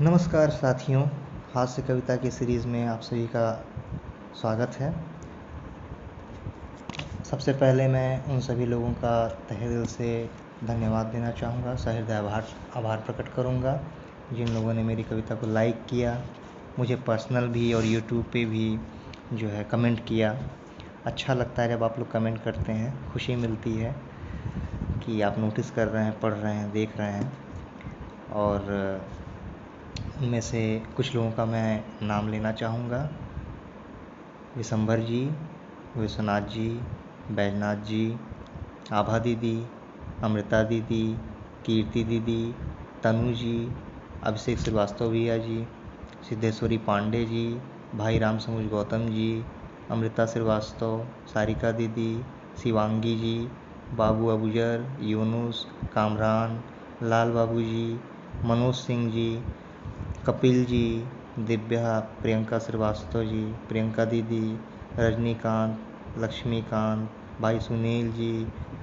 नमस्कार साथियों, हास्य कविता की सीरीज़ में आप सभी का स्वागत है। सबसे पहले मैं उन सभी लोगों का तहे दिल से धन्यवाद देना चाहूँगा, सहृदय आभार प्रकट करूँगा जिन लोगों ने मेरी कविता को लाइक किया, मुझे पर्सनल भी और यूट्यूब पे भी जो है कमेंट किया। अच्छा लगता है जब आप लोग कमेंट करते हैं, खुशी मिलती है कि आप नोटिस कर रहे हैं, पढ़ रहे हैं, देख रहे हैं। और उनमें से कुछ लोगों का मैं नाम लेना चाहूँगा। विशंभर जी, विश्वनाथ जी, बैजनाथ जी, आभा दीदी, अमृता दीदी, कीर्ति दीदी, तनु जी, अभिषेक श्रीवास्तव भैया जी, सिद्धेश्वरी पांडे जी, भाई राम समुज गौतम जी, अमृता श्रीवास्तव, सारिका दीदी, शिवांगी जी, बाबू अबूजर, यूनुस, कामरान, लाल बाबू जी, मनोज सिंह जी, कपिल जी, दिव्या, प्रियंका श्रीवास्तव जी, प्रियंका दीदी, रजनीकांत, लक्ष्मीकांत, भाई सुनील जी,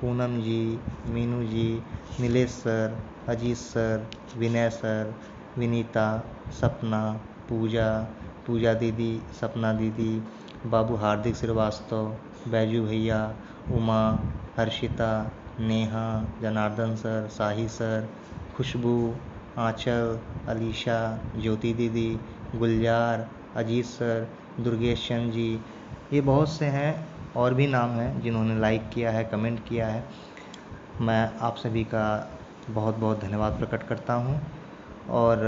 पूनम जी, मीनू जी, नीलेश सर, अजीत सर, विनय सर, विनीता, सपना, पूजा दीदी, सपना दीदी, बाबू हार्दिक श्रीवास्तव, बैजू भैया, उमा, हर्षिता, नेहा, जनार्दन सर, साही सर, खुशबू, आंचल, अलीशा, ज्योति दीदी, गुलजार, अजीत सर, दुर्गेश चंद जी, ये बहुत से हैं और भी नाम हैं जिन्होंने लाइक किया है, कमेंट किया है। मैं आप सभी का बहुत बहुत धन्यवाद प्रकट करता हूँ। और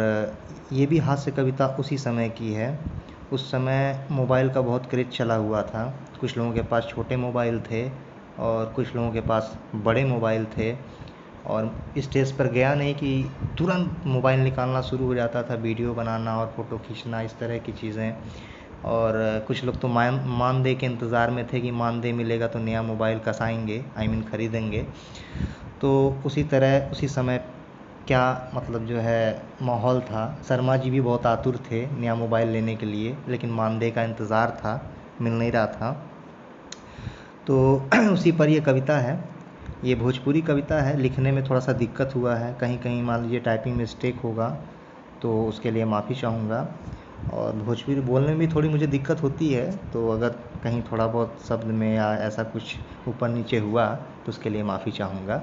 ये भी हास्य कविता उसी समय की है। उस समय मोबाइल का बहुत क्रेज़ चला हुआ था। कुछ लोगों के पास छोटे मोबाइल थे और कुछ लोगों के पास बड़े मोबाइल थे। और स्टेज पर गया नहीं कि तुरंत मोबाइल निकालना शुरू हो जाता था, वीडियो बनाना और फ़ोटो खींचना, इस तरह की चीज़ें। और कुछ लोग तो मानदेय के इंतज़ार में थे कि मानदेय मिलेगा तो नया मोबाइल कसाएंगे, खरीदेंगे। तो उसी तरह उसी समय क्या मतलब जो है माहौल था। शर्मा जी भी बहुत आतुर थे नया मोबाइल लेने के लिए, लेकिन मानदेय का इंतज़ार था, मिल नहीं रहा था। तो उसी पर ये कविता है। ये भोजपुरी कविता है, लिखने में थोड़ा सा दिक्कत हुआ है, कहीं कहीं मान लीजिए टाइपिंग मिस्टेक होगा तो उसके लिए माफ़ी चाहूँगा। और भोजपुरी बोलने में भी थोड़ी मुझे दिक्कत होती है, तो अगर कहीं थोड़ा बहुत शब्द में या ऐसा कुछ ऊपर नीचे हुआ तो उसके लिए माफ़ी चाहूँगा।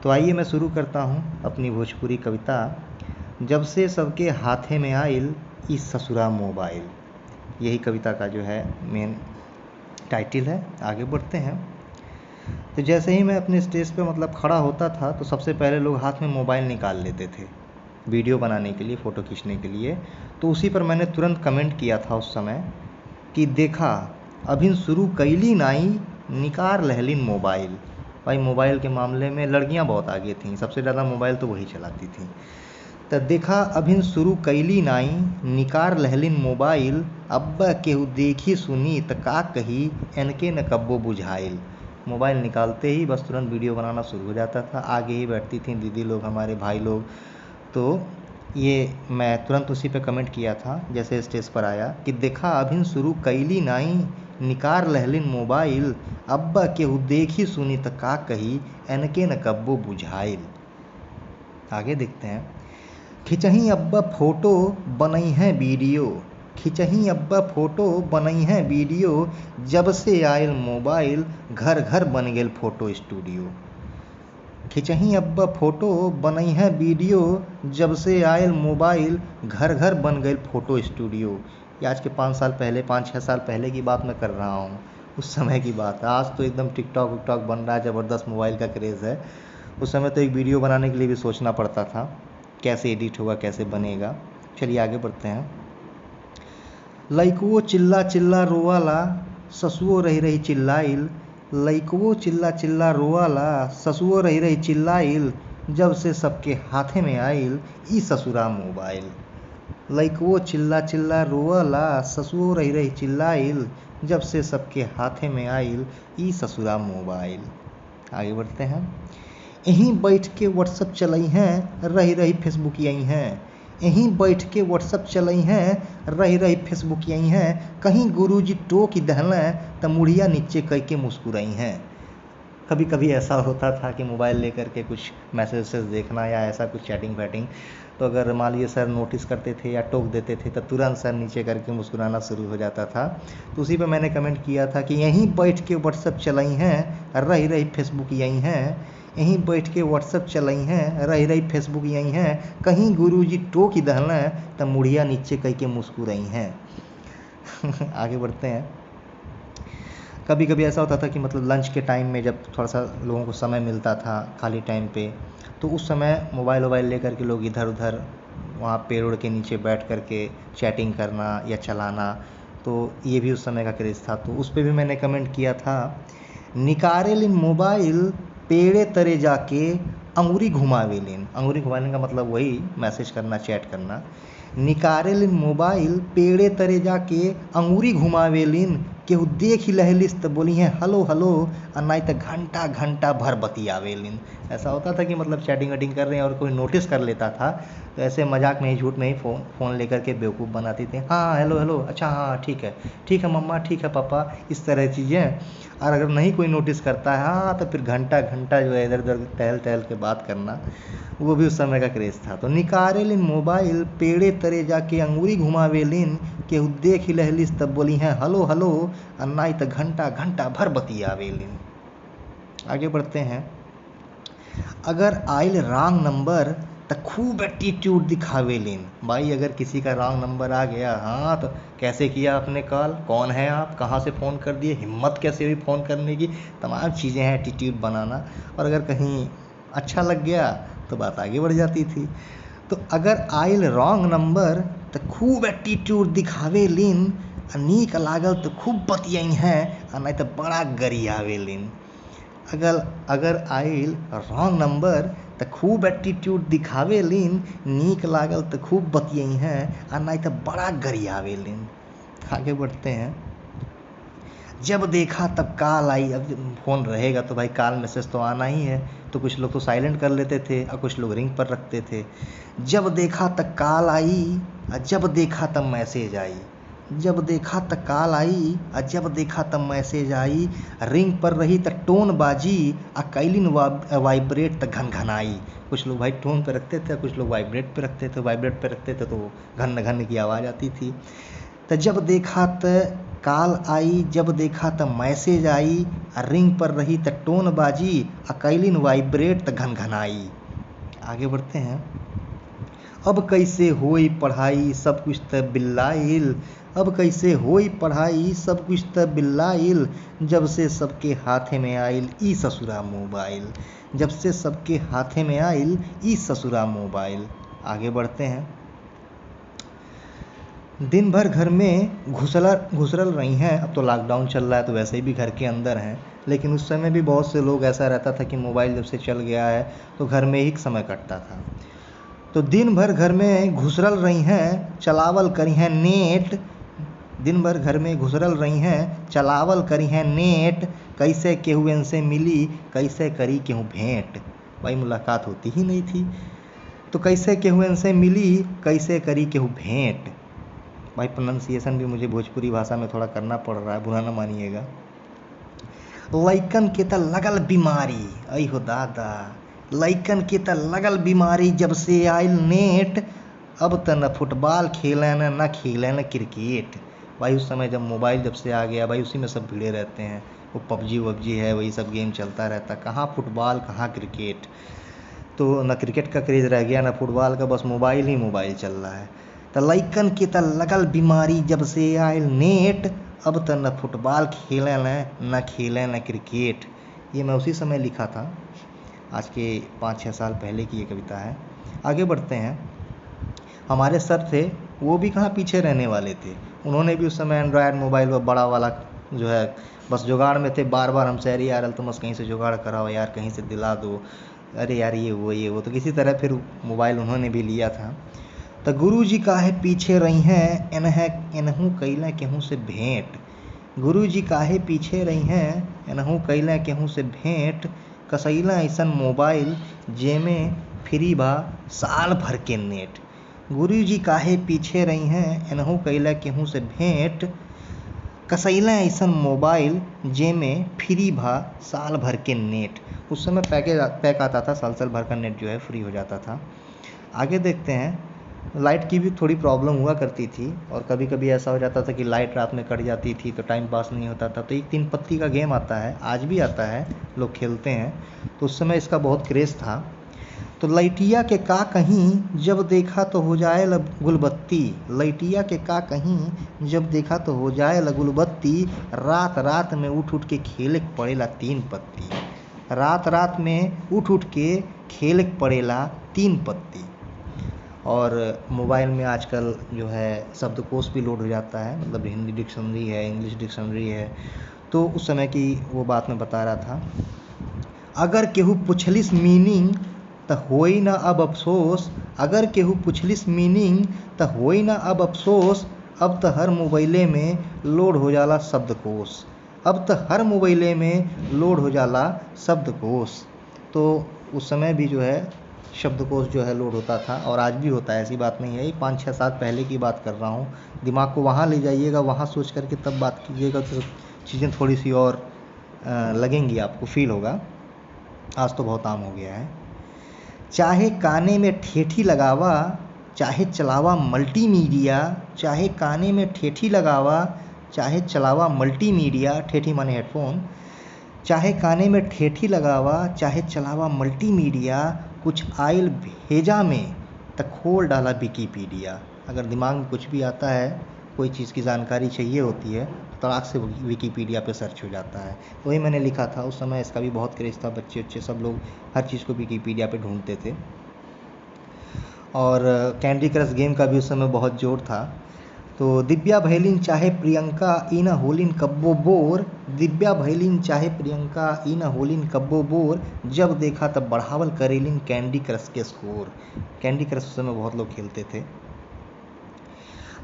तो आइए मैं शुरू करता हूँ अपनी भोजपुरी कविता। जब से सबके हाथे में आइल ई ससुरा मोबाइल, यही कविता का जो है मेन टाइटल है। आगे बढ़ते हैं। तो जैसे ही मैं अपने स्टेज पे मतलब खड़ा होता था तो सबसे पहले लोग हाथ में मोबाइल निकाल लेते थे वीडियो बनाने के लिए, फ़ोटो खींचने के लिए। तो उसी पर मैंने तुरंत कमेंट किया था उस समय कि देखा अभिन शुरू कैली नाई निकार लहलिन मोबाइल। भाई मोबाइल के मामले में लड़कियां बहुत आगे थीं, सबसे ज़्यादा मोबाइल तो वही चलाती थीं। तो देखा अभिन शुरू कैली नाई निकार लहलिन मोबाइल, अब्बा केहू देखी सुनी त का कही एनके न कब्बो बुझाइल। मोबाइल निकालते ही बस तुरंत वीडियो बनाना शुरू हो जाता था। आगे ही बैठती थी दीदी लोग, हमारे भाई लोग। तो ये मैं तुरंत उसी पे कमेंट किया था जैसे स्टेज पर आया कि देखा अभिन शुरू कैली नाई निकार लहलिन मोबाइल, अब्बा केहू देखी सुनी त का कही एनके न कब्बो बुझाइल। आगे देखते हैं। खिंचही अब्बा फोटो बनई है वीडियो, खिंचही अब्बा फोटो बनई है वीडियो, जब से आयल मोबाइल घर घर बन गेल फोटो स्टूडियो। खिंचही अब्बा फोटो बनई है वीडियो, जब से आयल मोबाइल घर घर बन गए फोटो स्टूडियो। ये आज के 5 साल पहले, 5-6 साल पहले की बात मैं कर रहा हूँ, उस समय की बात है। आज तो एकदम टिकटॉक विकटॉक बन रहा है, ज़बरदस्त मोबाइल का क्रेज़ है। उस समय तो एक वीडियो बनाने के लिए भी सोचना पड़ता था कैसे एडिट होगा, कैसे बनेगा। चलिए आगे बढ़ते हैं। लइकवो चिल्ला चिल्ला रोवाला, ससुओ रही रही चिल्लाइल। लइकवो चिल्ला चिल्ला रोवाला, ससुओ रही रही चिल्लाइल, जब से सबके हाथे में आइल ई ससुरा मोबाइल। लइकवो चिल्ला चिल्ला रोवाला, ससुओ रही रही चिल्लाइल, जब से सबके हाथे में आइल ई ससुरा मोबाइल। आगे बढ़ते हैं। यहीं बैठ के व्हाट्सअप चलई हैं, रही रही फेसबुक यही हैं। यहीं बैठ के व्हाट्सअप चलई हैं, रही रही फेसबुक यही हैं। कहीं गुरुजी टोक दहलें त मुड़िया नीचे कह के मुस्कुराई हैं। कभी कभी ऐसा होता था कि मोबाइल लेकर के कुछ मैसेज देखना या ऐसा कुछ चैटिंग फैटिंग, तो अगर मान लीजिए सर नोटिस करते थे या टोक देते थे तो तुरंत सर नीचे करके मुस्कुराना शुरू हो जाता था। तो उसी पे मैंने कमेंट किया था कि यहीं बैठ के व्हाट्सएप चलाई हैं, रही रही फेसबुक यहीं हैं, यहीं बैठ के व्हाट्सएप चलाई हैं, रही रही फेसबुक यहीं हैं, कहीं गुरुजी टोक ही दहना तब मुड़िया नीचे कह के मुस्कुराई हैं। आगे बढ़ते हैं। कभी कभी ऐसा होता था कि मतलब लंच के टाइम में जब थोड़ा सा लोगों को समय मिलता था खाली टाइम पे, तो उस समय मोबाइल वोबाइल लेकर के लोग इधर उधर वहाँ पेड़ के नीचे बैठ कर के चैटिंग करना या चलाना, तो ये भी उस समय का क्रेज़ था। तो उस पर भी मैंने कमेंट किया था, निकारे लिन मोबाइल पेड़े तरे जाके अंगूरी घुमावे लेन। अंगूरी घुमाने का मतलब वही मैसेज करना, चैट करना। निकारे लिन मोबाइल पेड़े तरे जाके अंगूरी घुमावे लिन, केहू देख ही लहलिस तो बोली हैं हलो हलो, और नहीं तो घंटा घंटा भर बतियावे लिन। ऐसा होता था कि मतलब चैटिंग वेटिंग कर रहे हैं और कोई नोटिस कर लेता था तो ऐसे मजाक में ही, झूठ में ही फ़ोन लेकर के बेवकूफ़ बनाते थे। हाँ हेलो हेलो, अच्छा हाँ ठीक है मम्मा, ठीक है पापा, इस तरह चीज़ें। और अगर नहीं कोई नोटिस करता है हाँ तो फिर घंटा घंटा जो है इधर उधर टहल टहल के बात करना, वो भी उस समय का क्रेज़ था। तो निकारे लिन मोबाइल पेड़े तरे जाके अंगूरी घुमावे लिन, केहू देख ही लहलिस तब बोली हैं हलो हलो, और नहीं तो घंटा घंटा भर बतियावे लिन। आगे बढ़ते हैं। अगर आइल रॉन्ग नंबर तो खूब एटीट्यूड दिखावे लेन। भाई अगर किसी का रॉन्ग नंबर आ गया, हाँ तो कैसे किया आपने कॉल, कौन है आप, कहाँ से फ़ोन कर दिए, हिम्मत कैसे हुई फ़ोन करने की, तमाम चीज़ें हैं एटीट्यूड बनाना। और अगर कहीं अच्छा लग गया तो बात आगे बढ़ जाती थी। तो अगर आइल रॉन्ग नंबर तो खूब एटीट्यूड दिखावे लेन, नीक लागल तो खूब बतियाई हैं, और नहीं तो बड़ा गरियावे लेन। अगर आइल रॉन्ग नंबर तो खूब एटीट्यूड दिखावे लिन, नीक लागल तो खूब बतियाई हैं, और नहीं तो बड़ा गरियावे लिन। आगे बढ़ते हैं। जब देखा तब कॉल आई। अब फ़ोन रहेगा तो भाई कॉल मैसेज तो आना ही है, तो कुछ लोग तो साइलेंट कर लेते थे और कुछ लोग रिंग पर रखते थे। जब देखा तब कॉल आई और जब देखा तब मैसेज आई, जब देखा तब कॉल आई और जब देखा तब मैसेज आई, रिंग पर रही तो टोन बाजी और कैलिन वाइब्रेट तो घनघनाई। कुछ लोग भाई टोन पे रखते थे, कुछ लोग वाइब्रेट पे रखते थे। वाइब्रेट पे रखते थे तो घन घन की आवाज़ आती थी। तो जब देखा तो कॉल आई, जब देखा तो मैसेज आई, और रिंग पर रही तो टोन बाजी और कैलिन वाइब्रेट तो घनघनाई। आगे बढ़ते हैं। अब कैसे होई पढ़ाई सब कुछ त बिल्लाइल, अब कैसे होई पढ़ाई सब कुछ त बिल्लाइल, जब से सबके हाथे में आइल ई ससुरा मोबाइल, जब से सबके हाथे में आइल ई ससुरा मोबाइल। आगे बढ़ते हैं। दिन भर घर में घुसरल रही हैं। अब तो लॉकडाउन चल रहा है तो वैसे भी घर के अंदर हैं, लेकिन उस समय भी बहुत से लोग ऐसा रहता था कि मोबाइल जब से चल गया है तो घर में ही समय कटता था। तो दिन भर घर में घुसरल रही हैं, चलावल करी हैं नेट, दिन भर घर में घुसरल रही हैं, चलावल करी हैं नेट, कैसे केहू इनसे मिली, कैसे करी केहू भेंट। भाई मुलाकात होती ही नहीं थी, तो कैसे केहू इनसे मिली, कैसे करी केहू भेंट। भाई प्रोनाउंसिएशन भी मुझे भोजपुरी भाषा में थोड़ा करना पड़ रहा है, बुरा ना मानिएगा। लइकन के त लगल बीमारी, आई हो दादा, लइकन के त लगल बीमारी जब से आइल नेट, अब त न फुटबॉल खेलन न खेलन क्रिकेट। भाई उस समय जब मोबाइल जब से आ गया भाई उसी में सब भिड़े रहते हैं, वो पबजी वबजी है, वही सब गेम चलता रहता, कहाँ फुटबॉल कहाँ क्रिकेट। तो न क्रिकेट का क्रेज़ रह गया न फुटबॉल का, बस मोबाइल ही मोबाइल चल रहा है। तो लइकन के त लगल बीमारी जब से आइल नेट, अब त न फुटबॉल खेलन न खेलन न क्रिकेट। ये मैं उसी समय लिखा था, आज के 5-6 साल पहले की ये कविता है। आगे बढ़ते हैं। हमारे सर थे वो भी कहाँ पीछे रहने वाले थे, उन्होंने भी उस समय एंड्रॉयड मोबाइल वो बड़ा वाला जो है बस जुगाड़ में थे। बार बार हमसे अरे यार तुम कहीं से जुगाड़ कराओ यार, कहीं से दिला दो, अरे यार ये वो, तो किसी तरह फिर मोबाइल उन्होंने भी लिया था। तो गुरुजी काहे पीछे रही हैं, एनहू कैला केहू से भेंट, गुरुजी काहे पीछे रही हैं, एनहू कैला केहू से भेंट, कसैला ऐसन मोबाइल जेमे फ्री बा साल भर के नेट। गुरुजी काहे पीछे रही हैं, एनहू कैला केहू से भेंट, कसैला ऐसन मोबाइल जेमे फ्री बा साल भर के नेट। उस समय पैक आता था, साल भर का नेट जो है फ्री हो जाता था। आगे देखते हैं। लाइट की भी थोड़ी प्रॉब्लम हुआ करती थी और कभी कभी ऐसा हो जाता था कि लाइट रात में कट जाती थी तो टाइम पास नहीं होता था। तो एक 3 पत्ती का गेम आता है, आज भी आता है, लोग खेलते हैं। तो उस समय इसका बहुत क्रेज़ था। तो लैटिया के का कहीं जब देखा तो हो जाए गुलबत्ती, लैटिया के का कहीं जब देखा तो हो जाए गुलबत्ती, रात रात में उठ उठ के खेले पड़ेला 3 पत्ती, रात रात में उठ उठ के खेले पड़ेला 3 पत्ती। और मोबाइल में आजकल जो है शब्दकोश भी लोड हो जाता है, मतलब हिंदी डिक्शनरी है, इंग्लिश डिक्शनरी है। तो उस समय की वो बात मैं बता रहा था। अगर केहू पुछलिस मीनिंग त होई ना अब अफसोस, अगर केहू पुछलिस मीनिंग त होई ना अब अफसोस, अब त हर मोबाइले में लोड हो जाला शब्दकोश, अब त हर मोबाइले में लोड हो जाला शब्दकोश। तो उस समय भी जो है शब्दकोश जो है लोड होता था और आज भी होता है, ऐसी बात नहीं है। ये 5-6 साल पहले की बात कर रहा हूँ। दिमाग को वहाँ ले जाइएगा, वहाँ सोच करके तब बात कीजिएगा तो चीज़ें थोड़ी सी और लगेंगी, आपको फील होगा। आज तो बहुत आम हो गया है। चाहे काने में ठेठी लगावा, चाहे चलावा मल्टीमीडिया, चाहे काने में ठेठी लगावा, चाहे चलावा मल्टीमीडिया, ठेठी माने हेडफोन, चाहे काने में ठेठी लगावा, चाहे चलावा मल्टीमीडिया, कुछ आइल भेजा में त खोल डाला विकीपीडिया। अगर दिमाग में कुछ भी आता है, कोई चीज़ की जानकारी चाहिए होती है तो तड़ाक से विकीपीडिया पे सर्च हो जाता है। तो वही मैंने लिखा था। उस समय इसका भी बहुत क्रेज़ था, बच्चे सब लोग हर चीज़ को विकीपीडिया पे ढूंढते थे। और कैंडी क्रश गेम का भी उस समय बहुत जोर था। तो दिव्या भैलिन चाहे प्रियंका ई न होलिन कब्बो बोर, दिव्या भैलिन चाहे प्रियंका ई न होलिन कब्बो बोर, जब देखा तब बढ़ावल करेलिन कैंडी क्रश के स्कोर। कैंडी क्रश उस समय बहुत लोग खेलते थे।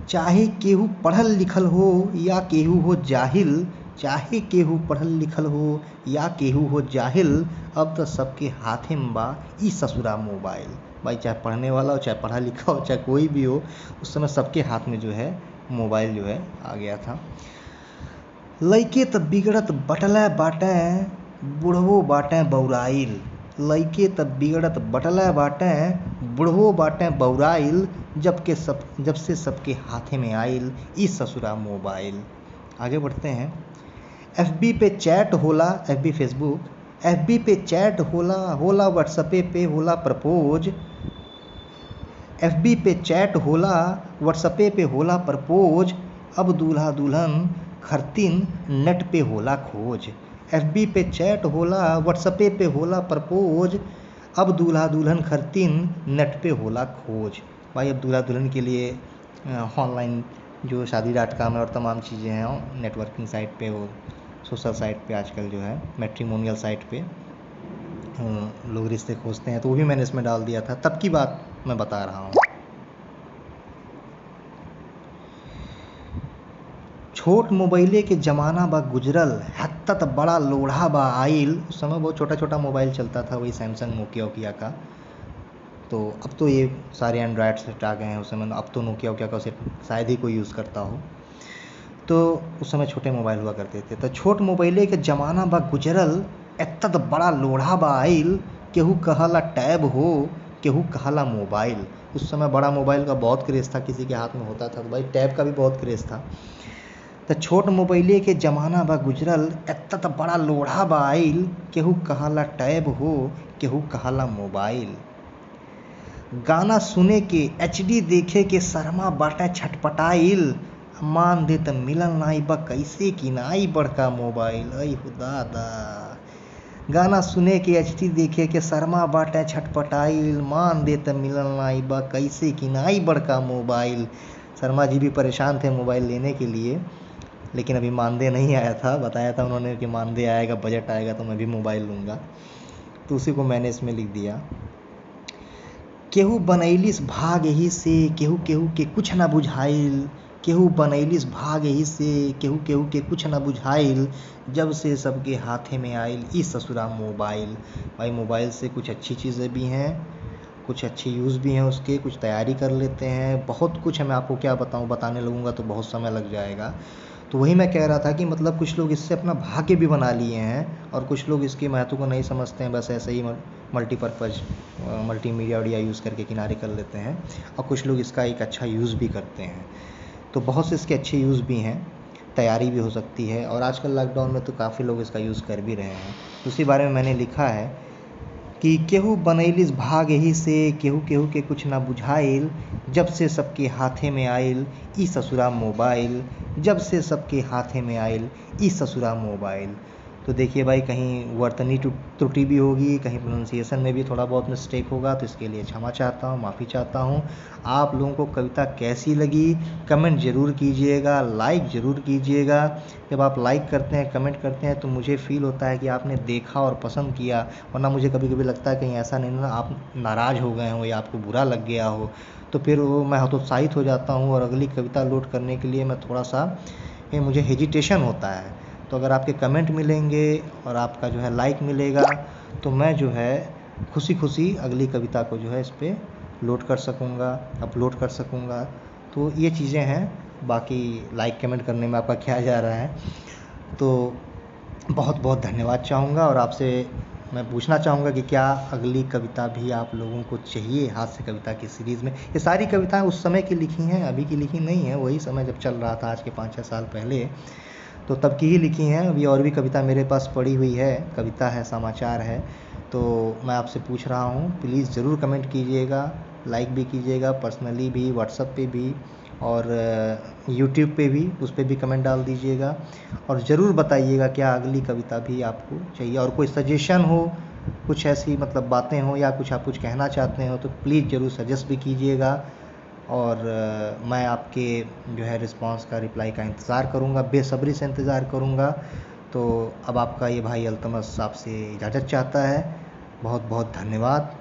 चाहे केहू पढ़ल लिखल हो या केहू हो जाहिल, चाहे केहू पढ़ल लिखल हो या केहू हो जाहिल, अब तो सबके हाथे में बा ई ससुरा मोबाइल। भाई चाहे पढ़ने वाला हो, चाहे पढ़ा लिखा हो, चाहे कोई भी हो, उस समय सबके हाथ में जो है मोबाइल जो है आ गया था। लइके त बिगड़त बटलै बाटे, बुढ़वो बाटे बौराइल, लइके त बिगड़त बटलै बाटे, बुढ़वो बाटे बौराइल, जब से सबके हाथे में आइल ई ससुरा मोबाइल। आगे बढ़ते हैं। एफबी पे चैट होला, एफबी फेसबुक, एफबी पे चैट होला व्हाट्सएप पे होला प्रपोज, एफबी पे चैट होला व्हाट्सएप पे होला प्रपोज, अब दूल्हा दुल्हन खरतीन नेट पे होला खोज। एफबी पे चैट होला व्हाट्सएप पे होला प्रपोज, अब दूल्हा दुल्हन खरतीन नेट पे होला खोज। भाई अब दूल्हा दुल्हन के लिए ऑनलाइन जो शादी.com है और तमाम चीज़ें हैं नेटवर्किंग साइट पे, वो सोशल साइट पे आजकल जो है मैट्रिमोनियल साइट पे लोग रिश्ते खोजते हैं। तो वो भी मैंने इसमें डाल दिया था, तब की बात मैं बता रहा हूँ। छोट मोबाइले के ज़माना बा गुजरल, हत्तत बड़ा लोढ़ा बा आइल। उस समय बहुत छोटा छोटा मोबाइल चलता था, वही सैमसंग नोकिया का। तो अब तो ये सारे एंड्रॉयड सेट आ गए हैं। उस समय अब तो नोकिया का सेट शायद ही कोई यूज़ करता हो। तो उस समय छोटे मोबाइल हुआ करते थे। तो छोट मोबाइले के ज़माना बा गुजरल, एत्तत बड़ा लोढ़ा बा आइल, केहू कहला टैब हो, केहू कहला मोबाइल। उस समय बड़ा मोबाइल का बहुत क्रेज़ था, किसी के हाथ में होता था। तो भाई टैब का भी बहुत क्रेज़ था। तो छोट मोबाइले के ज़माना बा गुजरल, एत्तत बड़ा लोढ़ा बा आइल, केहू कहला टैब हो, केहू कहला मोबाइल। गाना सुने के एचडी देखे के शर्मा बाटे छटपटाइल, मान दे त मिलल नाई बा कैसे किनाई बड़का मोबाइल। अई हो दादा, गाना सुने के एचडी देखे के शर्मा बाटे छटपटाइल, मान दे त मिलल नाई बा कैसे किनाई बड़का मोबाइल। शर्मा जी भी परेशान थे मोबाइल लेने के लिए, लेकिन अभी मानदेय नहीं आया था। बताया था उन्होंने कि मानदेय आएगा, बजट आएगा तो मैं भी मोबाइल लूँगा। तो उसी को मैंने इसमें लिख दिया। केहू बनैलिस भाग यही से, केहू केहू के कुछ ना बुझाइल, केहू बनैलिस भाग यही से, केहू केहू के कुछ ना बुझाइल, जब से सबके हाथे में आइल ई ससुरा मोबाइल। भाई मोबाइल से कुछ अच्छी चीज़ें भी हैं, कुछ अच्छे यूज़ भी हैं उसके, कुछ तैयारी कर लेते हैं, बहुत कुछ है। मैं आपको क्या बताऊं, बताने लगूंगा तो बहुत समय लग जाएगा। तो वही मैं कह रहा था कि मतलब कुछ लोग इससे अपना भाग्य भी बना लिए हैं और कुछ लोग इसके महत्व को नहीं समझते हैं, बस ऐसे ही मल्टीपर्पज़ मल्टीमीडिया वडिया यूज़ करके किनारे कर लेते हैं, और कुछ लोग इसका एक अच्छा यूज़ भी करते हैं। तो बहुत से इसके अच्छे यूज़ भी हैं, तैयारी भी हो सकती है, और आजकल लॉकडाउन में तो काफ़ी लोग इसका यूज़ कर भी रहे हैं। उसी बारे में मैंने लिखा है कि केहू बनैलिस भाग यही से, केहू केहू के कुछ ना बुझाइल, जब से सबके हाथे में आइल ई ससुरा मोबाइल, जब से सबके हाथे में आइल ई ससुरा मोबाइल। तो देखिए भाई, कहीं वर्तनी त्रुटि भी होगी, कहीं प्रोनाउंसिएशन में भी थोड़ा बहुत मिस्टेक होगा, तो इसके लिए क्षमा चाहता हूँ, माफ़ी चाहता हूँ। आप लोगों को कविता कैसी लगी कमेंट ज़रूर कीजिएगा, लाइक ज़रूर कीजिएगा। जब आप लाइक करते हैं, कमेंट करते हैं, तो मुझे फ़ील होता है कि आपने देखा और पसंद किया, वरना मुझे कभी कभी लगता है कहीं ऐसा नहीं ना आप नाराज़ हो गए हो या आपको बुरा लग गया हो, तो फिर वो मैं हतोत्साहित हो जाता हूँ और अगली कविता लोड करने के लिए मैं थोड़ा सा मुझे हेजिटेशन होता है। तो अगर आपके कमेंट मिलेंगे और आपका जो है लाइक मिलेगा, तो मैं जो है खुशी खुशी अगली कविता को जो है इस पर लोड कर सकूँगा, अपलोड कर सकूँगा। तो ये चीज़ें हैं, बाकी लाइक कमेंट करने में आपका क्या जा रहा है। तो बहुत बहुत धन्यवाद चाहूँगा, और आपसे मैं पूछना चाहूँगा कि क्या अगली कविता भी आप लोगों को चाहिए हास्य कविता की सीरीज़ में। ये सारी कविताएं उस समय की लिखी हैं, अभी की लिखी नहीं है, वही समय जब चल रहा था आज के 5-6 साल पहले, तो तब की ही लिखी हैं। अभी और भी कविता मेरे पास पड़ी हुई है, कविता है, समाचार है। तो मैं आपसे पूछ रहा हूँ, प्लीज़ ज़रूर कमेंट कीजिएगा, लाइक भी कीजिएगा, पर्सनली भी, व्हाट्सएप पे भी, और यूट्यूब पे भी, उस पर भी कमेंट डाल दीजिएगा। और ज़रूर बताइएगा क्या अगली कविता भी आपको चाहिए, और कोई सजेशन हो, कुछ ऐसी मतलब बातें हो, या कुछ आप कुछ कहना चाहते हो, तो प्लीज़ ज़रूर सजेस्ट भी कीजिएगा। और मैं आपके जो है रिस्पांस का, रिप्लाई का इंतज़ार करूँगा, बेसब्री से इंतज़ार करूँगा। तो अब आपका ये भाई अल्तमस आपसे इजाज़त चाहता है। बहुत बहुत धन्यवाद।